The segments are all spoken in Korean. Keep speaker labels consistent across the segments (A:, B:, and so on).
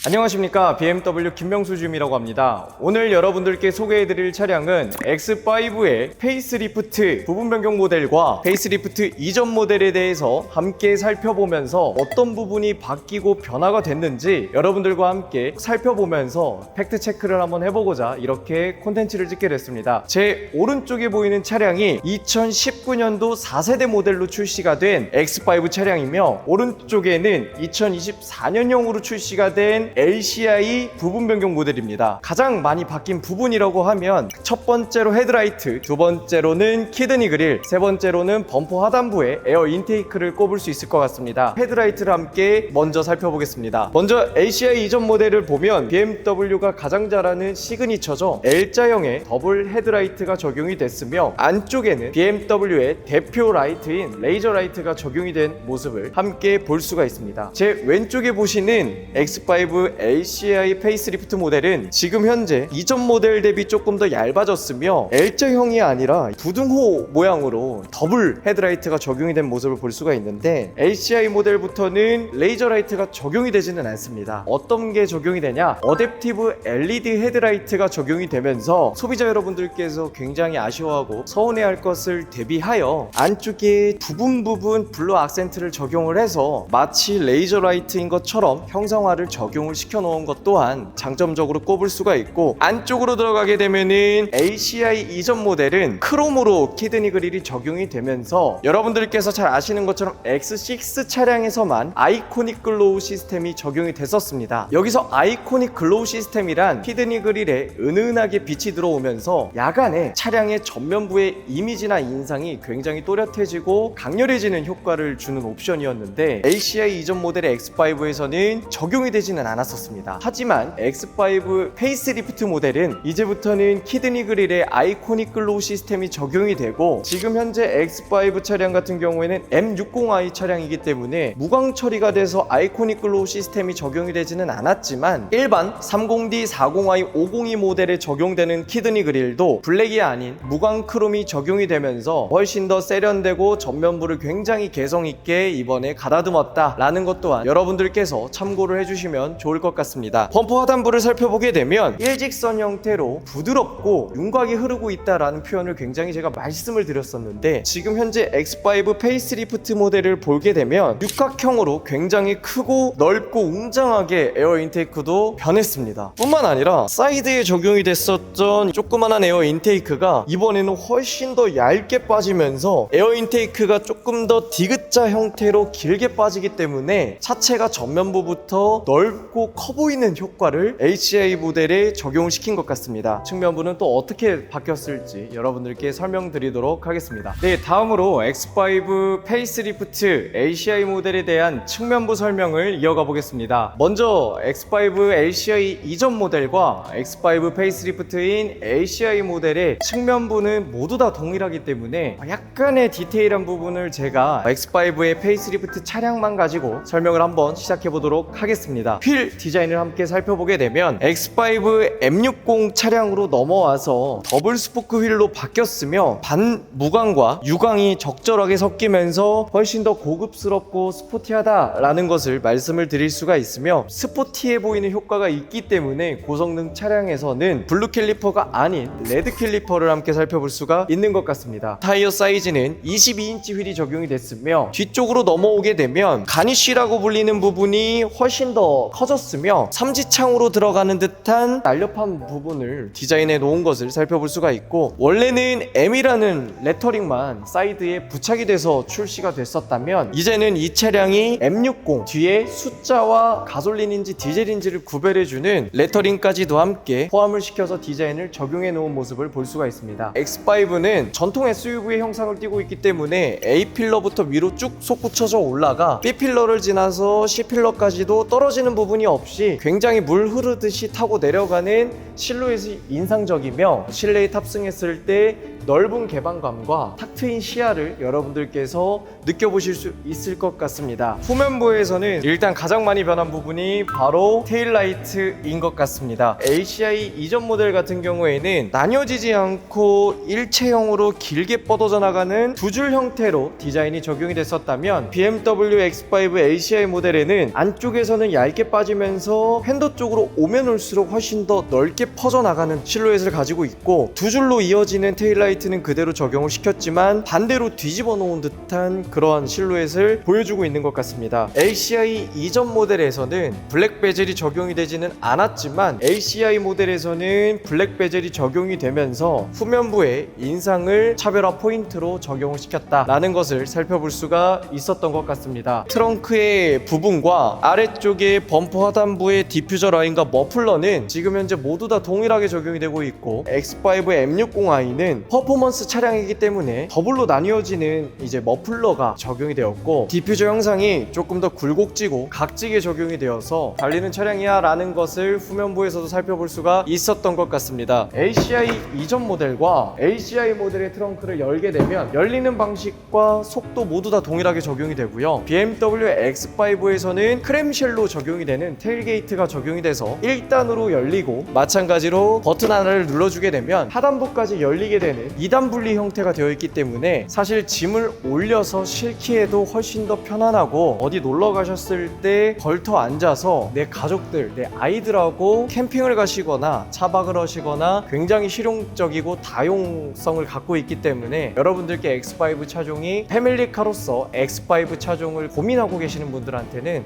A: 안녕하십니까, BMW 김명수 주임이라고 합니다. 오늘 여러분들께 소개해드릴 차량은 X5의 페이스리프트 부분 변경 모델과 페이스리프트 이전 모델에 대해서 함께 살펴보면서 어떤 부분이 바뀌고 변화가 됐는지 여러분들과 함께 살펴보면서 팩트 체크를 한번 해보고자 이렇게 콘텐츠를 찍게 됐습니다. 제 오른쪽에 보이는 차량이 2019년도 4세대 모델로 출시가 된 X5 차량이며, 오른쪽에는 2024년형으로 출시가 된 LCI 부분 변경 모델입니다. 가장 많이 바뀐 부분이라고 하면 첫 번째로 헤드라이트, 두 번째로는 키드니 그릴, 세 번째로는 범퍼 하단부에 에어 인테이크를 꼽을 수 있을 것 같습니다. 헤드라이트를 함께 먼저 살펴보겠습니다. 먼저 LCI 이전 모델을 보면 BMW가 가장 잘하는 시그니처죠. L자형의 더블 헤드라이트가 적용이 됐으며, 안쪽에는 BMW의 대표 라이트인 레이저 라이트가 적용이 된 모습을 함께 볼 수가 있습니다. 제 왼쪽에 보시는 X5 LCI 페이스리프트 모델은 지금 현재 이전 모델 대비 조금 더 얇아졌으며, L자형이 아니라 부등호 모양으로 더블 헤드라이트가 적용이 된 모습을 볼 수가 있는데, LCI 모델부터는 레이저 라이트가 적용이 되지는 않습니다. 어떤 게 적용이 되냐? 어댑티브 LED 헤드라이트가 적용이 되면서 소비자 여러분들께서 굉장히 아쉬워하고 서운해할 것을 대비하여 안쪽에 부분 블루 악센트를 적용을 해서 마치 레이저 라이트인 것처럼 형상화를 적용을 시켜놓은 것 또한 장점적으로 꼽을 수가 있고, 안쪽으로 들어가게 되면은 LCI 이전 모델은 크롬으로 키드니 그릴이 적용이 되면서 여러분들께서 잘 아시는 것처럼 X6 차량에서만 아이코닉 글로우 시스템이 적용이 됐었습니다. 여기서 아이코닉 글로우 시스템이란 키드니 그릴에 은은하게 빛이 들어오면서 야간에 차량의 전면부의 이미지나 인상이 굉장히 또렷해지고 강렬해지는 효과를 주는 옵션이었는데, LCI 이전 모델의 X5에서는 적용이 되지는 않았었습니다. 하지만 X5 페이스리프트 모델은 이제부터는 키드니 그릴에 아이코닉 글로우 시스템이 적용이 되고, 지금 현재 X5 차량 같은 경우에는 M60i 차량이기 때문에 무광 처리가 돼서 아이코닉 글로우 시스템이 적용이 되지는 않았지만, 일반 30D, 40i, 502 모델에 적용되는 키드니 그릴도 블랙이 아닌 무광 크롬이 적용이 되면서 훨씬 더 세련되고 전면부를 굉장히 개성있게 이번에 가다듬었다 라는 것 또한 여러분들께서 참고를 해주시면 좋을 것 같습니다. 범퍼 하단부를 살펴보게 되면 일직선 형태로 부드럽고 윤곽이 흐르고 있다라는 표현을 굉장히 제가 말씀을 드렸었는데, 지금 현재 X5 페이스리프트 모델을 보게 되면 육각형으로 굉장히 크고 넓고 웅장하게 에어 인테이크도 변했습니다. 뿐만 아니라 사이드에 적용이 됐었던 조그만한 에어 인테이크가 이번에는 훨씬 더 얇게 빠지면서 에어 인테이크가 조금 더 디귿자 형태로 길게 빠지기 때문에 차체가 전면부부터 넓고 커 보이는 효과를 LCI 모델에 적용을 시킨 것 같습니다. 측면부는 또 어떻게 바뀌었을지 여러분들께 설명드리도록 하겠습니다. 네, 다음으로 X5 페이스리프트 LCI 모델에 대한 측면부 설명을 이어가 보겠습니다. 먼저 X5 LCI 이전 모델과 X5 페이스리프트인 LCI 모델의 측면부는 모두 다 동일하기 때문에 약간의 디테일한 부분을 제가 X5의 페이스리프트 차량만 가지고 설명을 한번 시작해 보도록 하겠습니다. 휠 디자인을 함께 살펴보게 되면 X5 M60 차량으로 넘어와서 더블 스포크 휠로 바뀌었으며, 반무광과 유광이 적절하게 섞이면서 훨씬 더 고급스럽고 스포티하다라는 것을 말씀을 드릴 수가 있으며, 스포티해 보이는 효과가 있기 때문에 고성능 차량에서는 블루 캘리퍼가 아닌 레드 캘리퍼를 함께 살펴볼 수가 있는 것 같습니다. 타이어 사이즈는 22인치 휠이 적용이 됐으며, 뒤쪽으로 넘어오게 되면 가니쉬라고 불리는 부분이 훨씬 더 커졌으며, 삼지창으로 들어가는 듯한 날렵한 부분을 디자인해 놓은 것을 살펴볼 수가 있고, 원래는 M이라는 레터링만 사이드에 부착이 돼서 출시가 됐었다면, 이제는 이 차량이 M60 뒤에 숫자와 가솔린인지 디젤인지를 구별해주는 레터링까지도 함께 포함을 시켜서 디자인을 적용해 놓은 모습을 볼 수가 있습니다. X5는 전통 SUV의 형상을 띠고 있기 때문에 A필러부터 위로 쭉 솟구쳐져 올라가 B필러를 지나서 C필러까지도 떨어지는 부분이 없이 굉장히 물 흐르듯이 타고 내려가는 실루엣이 인상적이며, 실내에 탑승했을 때 넓은 개방감과 탁 트인 시야를 여러분들께서 느껴보실 수 있을 것 같습니다. 후면부에서는 일단 가장 많이 변한 부분이 바로 테일라이트인 것 같습니다. LCI 이전 모델 같은 경우에는 나뉘어지지 않고 일체형으로 길게 뻗어져 나가는 두 줄 형태로 디자인이 적용이 됐었다면, BMW X5 LCI 모델에는 안쪽에서는 얇게 빠진 짧아지면서 핸더 쪽으로 오면 올수록 훨씬 더 넓게 퍼져나가는 실루엣을 가지고 있고, 두 줄로 이어지는 테일라이트는 그대로 적용을 시켰지만 반대로 뒤집어 놓은 듯한 그러한 실루엣을 보여주고 있는 것 같습니다. LCI 이전 모델에서는 블랙 베젤이 적용이 되지는 않았지만 LCI 모델에서는 블랙 베젤이 적용이 되면서 후면부에 인상을 차별화 포인트로 적용을 시켰다라는 것을 살펴볼 수가 있었던 것 같습니다. 트렁크의 부분과 아래쪽의 범퍼 하단부의 디퓨저 라인과 머플러는 지금 현재 모두 다 동일하게 적용이 되고 있고, X5 M60i는 퍼포먼스 차량이기 때문에 더블로 나뉘어지는 이제 머플러가 적용이 되었고, 디퓨저 형상이 조금 더 굴곡지고 각지게 적용이 되어서 달리는 차량이야 라는 것을 후면부에서도 살펴볼 수가 있었던 것 같습니다. LCI 이전 모델과 LCI 모델의 트렁크를 열게 되면 열리는 방식과 속도 모두 다 동일하게 적용이 되고요. BMW X5에서는 크램쉘로 적용이 되는 테일게이트가 적용이 돼서 1단으로 열리고, 마찬가지로 버튼 하나를 눌러주게 되면 하단부까지 열리게 되는 2단 분리 형태가 되어 있기 때문에 사실 짐을 올려서 실기에도 훨씬 더 편안하고, 어디 놀러 가셨을 때 걸터 앉아서 내 가족들, 내 아이들하고 캠핑을 가시거나 차박을 하시거나 굉장히 실용적이고 다용성을 갖고 있기 때문에 여러분들께 X5 차종이 패밀리카로서 X5 차종을 고민하고 계시는 분들한테는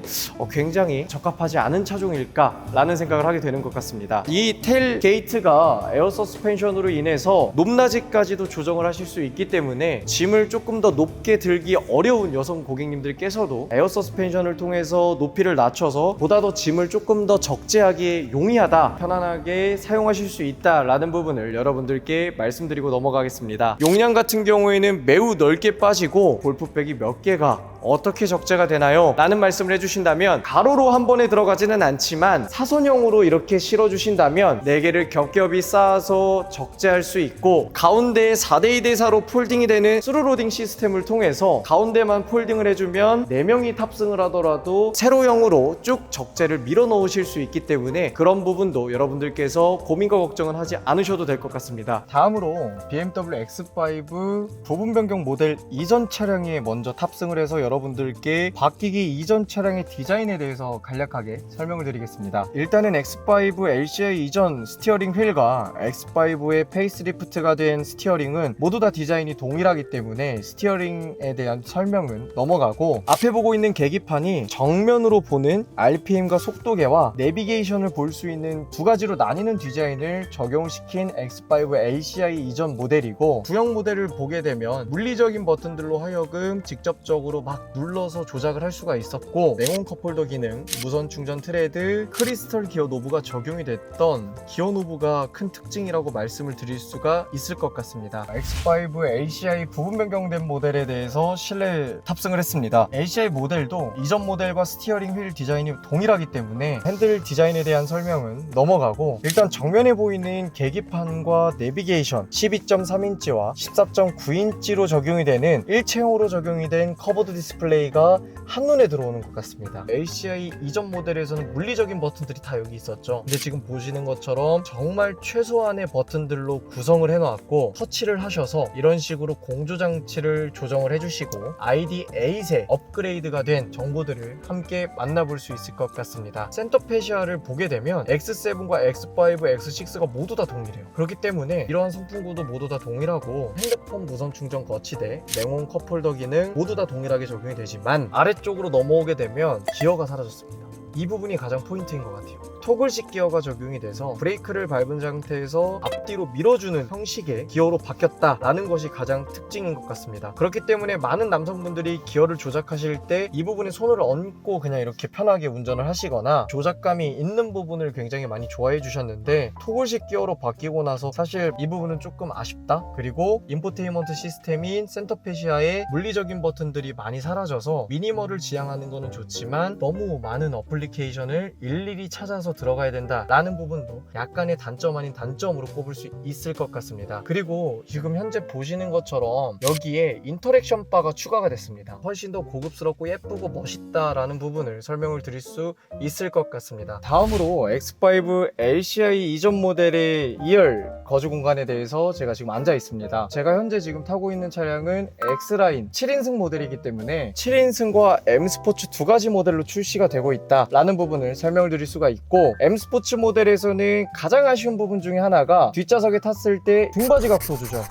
A: 굉장히 적합하지 않은 차종일까 라는 생각을 하게 되는 것 같습니다. 이 테일 게이트가 에어 서스펜션으로 인해서 높낮이까지도 조정을 하실 수 있기 때문에 짐을 조금 더 높게 들기 어려운 여성 고객님들께서도 에어 서스펜션을 통해서 높이를 낮춰서 보다 더 짐을 조금 더 적재하기에 용이하다, 편안하게 사용하실 수 있다라는 부분을 여러분들께 말씀드리고 넘어가겠습니다. 용량 같은 경우에는 매우 넓게 빠지고 골프백이 몇 개가 어떻게 적재가 되나요? 라는 말씀을 해주신다면, 가로로 한 번에 들어가지는 않지만 사선형으로 이렇게 실어주신다면 4개를 겹겹이 쌓아서 적재할 수 있고, 가운데에 4대2대4로 폴딩이 되는 스루로딩 시스템을 통해서 가운데만 폴딩을 해주면 4명이 탑승을 하더라도 세로형으로 쭉 적재를 밀어 넣으실 수 있기 때문에 그런 부분도 여러분들께서 고민과 걱정은 하지 않으셔도 될 것 같습니다. 다음으로 BMW X5 부분 변경 모델 이전 차량에 먼저 탑승을 해서 여러분들께 바뀌기 이전 차량의 디자인에 대해서 간략하게 설명을 드리겠습니다. 일단은 X5 LCI 이전 스티어링 휠과 X5의 페이스리프트가 된 스티어링은 모두 다 디자인이 동일하기 때문에 스티어링에 대한 설명은 넘어가고, 앞에 보고 있는 계기판이 정면으로 보는 RPM과 속도계와 내비게이션을 볼 수 있는 두 가지로 나뉘는 디자인을 적용시킨 X5 LCI 이전 모델이고, 구형 모델을 보게 되면 물리적인 버튼들로 하여금 직접적으로 막 눌러서 조작을 할 수가 있었고, 냉온 컵홀더 기능, 무선 충전 트레드, 크리스털 기어 노브가 적용이 됐던 기어 노브가 큰 특징이라고 말씀을 드릴 수가 있을 것 같습니다. X5 LCI 부분 변경된 모델에 대해서 실내 탑승을 했습니다. LCI 모델도 이전 모델과 스티어링 휠 디자인이 동일하기 때문에 핸들 디자인에 대한 설명은 넘어가고, 일단 정면에 보이는 계기판과 내비게이션 12.3인치와 14.9인치로 적용이 되는 일체형으로 적용이 된 커버드 디스플레이가 한눈에 들어오는 것 같습니다. LCI 이전 모델에서는 물리적인 버튼들이 다 여기 있었죠. 근데 지금 보시는 것처럼 정말 최소한의 버튼들로 구성을 해놓았고, 터치를 하셔서 이런 식으로 공조장치를 조정을 해주시고 ID8에 업그레이드가 된 정보들을 함께 만나볼 수 있을 것 같습니다. 센터 페시아를 보게 되면 X7과 X5, X6가 모두 다 동일해요. 그렇기 때문에 이러한 선풍구도 모두 다 동일하고, 핸드폰 무선 충전 거치대, 냉온 컵홀더 기능 모두 다 동일하게 적용이 되지만 아래쪽으로 넘어오게 되면 기어가 사라졌습니다. 이 부분이 가장 포인트인 것 같아요. 토글식 기어가 적용이 돼서 브레이크를 밟은 상태에서 앞뒤로 밀어주는 형식의 기어로 바뀌었다라는 것이 가장 특징인 것 같습니다. 그렇기 때문에 많은 남성분들이 기어를 조작하실 때 이 부분에 손을 얹고 그냥 이렇게 편하게 운전을 하시거나 조작감이 있는 부분을 굉장히 많이 좋아해 주셨는데, 토글식 기어로 바뀌고 나서 사실 이 부분은 조금 아쉽다. 그리고 인포테인먼트 시스템인 센터페시아의 물리적인 버튼들이 많이 사라져서 미니멀을 지향하는 거는 좋지만 너무 많은 어플리케이션을 일일이 찾아서 들어가야 된다라는 부분도 약간의 단점 아닌 단점으로 꼽을 수 있을 것 같습니다. 그리고 지금 현재 보시는 것처럼 여기에 인터랙션 바가 추가가 됐습니다. 훨씬 더 고급스럽고 예쁘고 멋있다라는 부분을 설명을 드릴 수 있을 것 같습니다. 다음으로 X5 LCI 이전 모델의 2열 거주 공간에 대해서 제가 지금 앉아 있습니다. 제가 현재 지금 타고 있는 차량은 X라인 7인승 모델이기 때문에 7인승과 M 스포츠 두 가지 모델로 출시가 되고 있다 라는 부분을 설명을 드릴 수가 있고, M 스포츠 모델에서는 가장 아쉬운 부분 중에 하나가 뒷좌석에 탔을 때 등받이 각도 조절,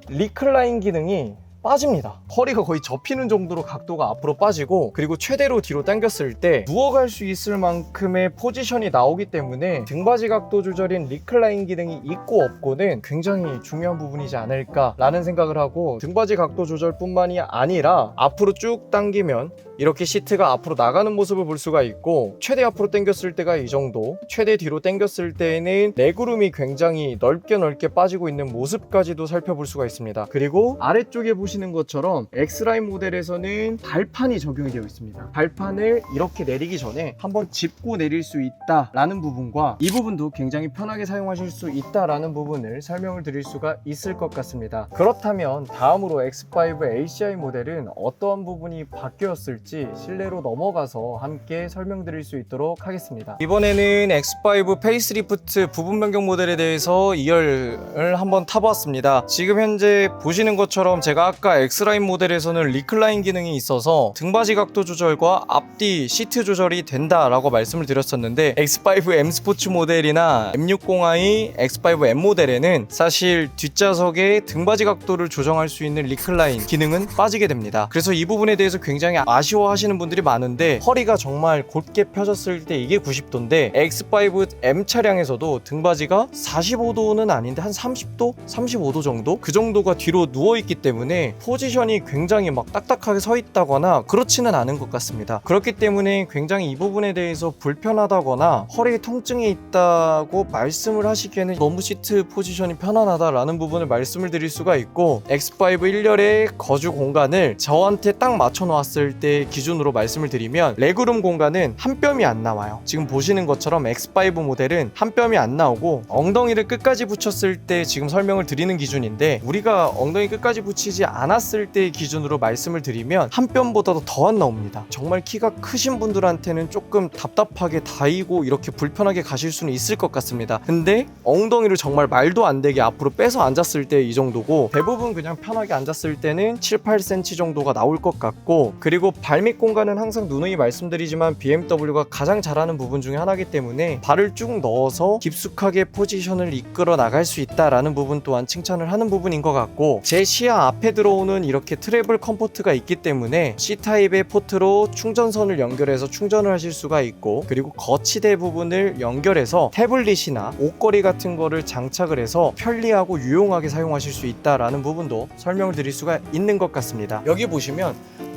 A: 리클라인 기능이 빠집니다. 허리가 거의 접히는 정도로 각도가 앞으로 빠지고, 그리고 최대로 뒤로 당겼을 때 누워갈 수 있을 만큼의 포지션이 나오기 때문에 등받이 각도 조절인 리클라인 기능이 있고 없고는 굉장히 중요한 부분이지 않을까라는 생각을 하고, 등받이 각도 조절뿐만이 아니라 앞으로 쭉 당기면 이렇게 시트가 앞으로 나가는 모습을 볼 수가 있고, 최대 앞으로 당겼을 때가 이 정도, 최대 뒤로 당겼을 때에는 레그룸이 굉장히 넓게 빠지고 있는 모습까지도 살펴볼 수가 있습니다. 그리고 아래쪽에 보시는 것처럼 X라인 모델에서는 발판이 적용이 되어 있습니다. 발판을 이렇게 내리기 전에 한번 짚고 내릴 수 있다라는 부분과, 이 부분도 굉장히 편하게 사용하실 수 있다라는 부분을 설명을 드릴 수가 있을 것 같습니다. 그렇다면 다음으로 X5 ACI 모델은 어떠한 부분이 바뀌었을지 실내로 넘어가서 함께 설명드릴 수 있도록 하겠습니다. 이번에는 X5 페이스리프트 부분 변경 모델에 대해서 2열을 한번 타보았습니다. 지금 현재 보시는 것처럼 제가 아까 X라인 모델에서는 리클라인 기능이 있어서 등받이 각도 조절과 앞뒤 시트 조절이 된다라고 말씀을 드렸었는데, X5 M 스포츠 모델이나 M60i X5 M 모델에는 사실 뒷좌석의 등받이 각도를 조정할 수 있는 리클라인 기능은 빠지게 됩니다. 그래서 이 부분에 대해서 굉장히 아쉬워하시는 분들이 많은데, 허리가 정말 곧게 펴졌을 때 이게 90도인데 X5 M 차량에서도 등받이가 45도는 아닌데 한 30도? 35도 정도? 그 정도가 뒤로 누워있기 때문에 포지션이 굉장히 막 딱딱하게 서 있다거나 그렇지는 않은 것 같습니다. 그렇기 때문에 굉장히 이 부분에 대해서 불편하다거나 허리 통증이 있다고 말씀을 하시기에는 너무 시트 포지션이 편안하다라는 부분을 말씀을 드릴 수가 있고, X5 1열의 거주 공간을 저한테 딱 맞춰 놓았을 때 기준으로 말씀을 드리면, 레그룸 공간은 한 뼘이 안 나와요. 지금 보시는 것처럼 X5 모델은 한 뼘이 안 나오고, 엉덩이를 끝까지 붙였을 때 지금 설명을 드리는 기준인데, 우리가 엉덩이 끝까지 붙이지 않았을 때의 기준으로 말씀을 드리면 한 뼘보다도 더 안 나옵니다. 정말 키가 크신 분들한테는 조금 답답하게 다이고 이렇게 불편하게 가실 수는 있을 것 같습니다. 근데 엉덩이를 정말 말도 안 되게 앞으로 빼서 앉았을 때 이 정도고, 대부분 그냥 편하게 앉았을 때는 7, 8cm 정도가 나올 것 같고, 그리고 발밑 공간은 항상 누누이 말씀드리지만 BMW가 가장 잘하는 부분 중에 하나이기 때문에 발을 쭉 넣어서 깊숙하게 포지션을 이끌어 나갈 수 있다라는 부분 또한 칭찬을 하는 부분인 것 같고, 제 시야 앞에 들어오는 이렇게 트래블 컴포트가 있기 때문에 C타입의 포트로 충전선을 연결해서 충전을 하실 수가 있고, 그리고 거치대 부분을 연결해서 태블릿이나 옷걸이 같은 거를 장착을 해서 편리하고 유용하게 사용하실 수 있다라는 부분도 설명을 드릴 수가 있는 것 같습니다. 여기 보시면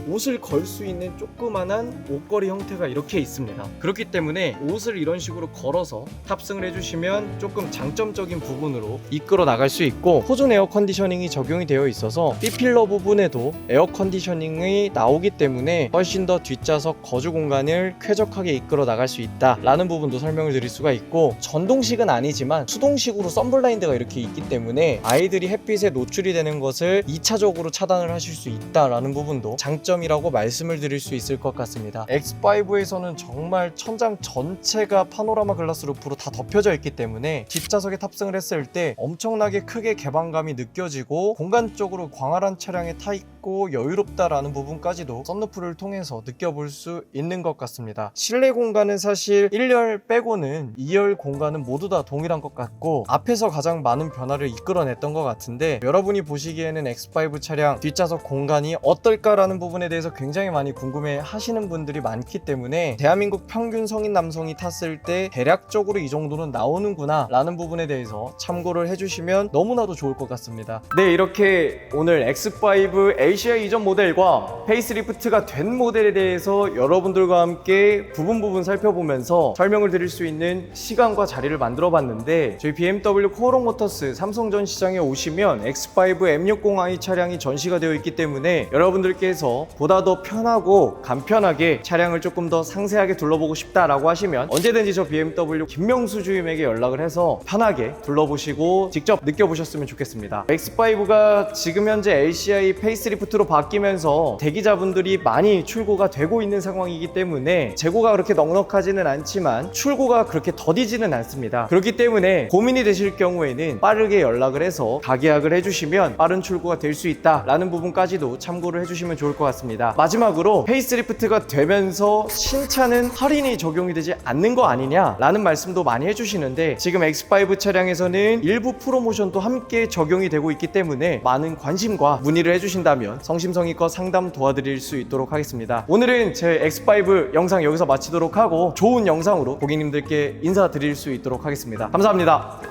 A: 옷을 걸 수 있는 조그만한 옷걸이 형태가 이렇게 있습니다. 그렇기 때문에 옷을 이런 식으로 걸어서 탑승을 해주시면 조금 장점적인 부분으로 이끌어 나갈 수 있고, 호존 에어 컨디셔닝이 적용이 되어 있어서 B필러 부분에도 에어 컨디셔닝이 나오기 때문에 훨씬 더 뒷좌석 거주 공간을 쾌적하게 이끌어 나갈 수 있다라는 부분도 설명을 드릴 수가 있고, 전동식은 아니지만 수동식으로 썬블라인드가 이렇게 있기 때문에 아이들이 햇빛에 노출이 되는 것을 2차적으로 차단을 하실 수 있다라는 부분도 장점이라고 말씀을 드릴 수 있을 것 같습니다. X5에서는 정말 천장 전체가 파노라마 글라스 루프로 다 덮여져 있기 때문에 뒷좌석에 탑승을 했을 때 엄청나게 크게 개방감이 느껴지고, 공간적으로 광활한 차량에 타 있고 여유롭다라는 부분까지도 썬루프를 통해서 느껴볼 수 있는 것 같습니다. 실내 공간은 사실 1열 빼고는 2열 공간은 모두 다 동일한 것 같고, 앞에서 가장 많은 변화를 이끌어냈던 것 같은데, 여러분이 보시기에는 X5 차량 뒷좌석 공간이 어떨까라는 부분에 대해서 굉장히 많이 궁금해 하시는 분들이 많기 때문에, 대한민국 평균 성인 남성이 탔을 때 대략적으로 이 정도는 나오는구나 라는 부분에 대해서 참고를 해주시면 너무나도 좋을 것 같습니다. 네, 이렇게 오늘 X5 ACI 이전 모델과 페이스리프트가 된 모델에 대해서 여러분들과 함께 부분 살펴보면서 설명을 드릴 수 있는 시간과 자리를 만들어 봤는데, 저희 BMW 코오롱 모터스 삼성 전시장에 오시면 X5 M60i 차량이 전시가 되어 있기 때문에, 여러분들께서 보다 더 편하고 간편하게 차량을 조금 더 상세하게 둘러보고 싶다라고 하시면 언제든지 저 BMW 김명수 주임에게 연락을 해서 편하게 둘러보시고 직접 느껴보셨으면 좋겠습니다. X5가 지금 현재 ACI 페이스리프트 페이스리프트로 바뀌면서 대기자분들이 많이 출고가 되고 있는 상황이기 때문에 재고가 그렇게 넉넉하지는 않지만 출고가 그렇게 더디지는 않습니다. 그렇기 때문에 고민이 되실 경우에는 빠르게 연락을 해서 가계약을 해주시면 빠른 출고가 될 수 있다라는 부분까지도 참고를 해주시면 좋을 것 같습니다. 마지막으로 페이스리프트가 되면서 신차는 할인이 적용이 되지 않는 거 아니냐라는 말씀도 많이 해주시는데, 지금 X5 차량에서는 일부 프로모션도 함께 적용이 되고 있기 때문에 많은 관심과 문의를 해주신다면 성심성의껏 상담 도와드릴 수 있도록 하겠습니다. 오늘은 제 X5 영상 여기서 마치도록 하고 좋은 영상으로 고객님들께 인사드릴 수 있도록 하겠습니다. 감사합니다.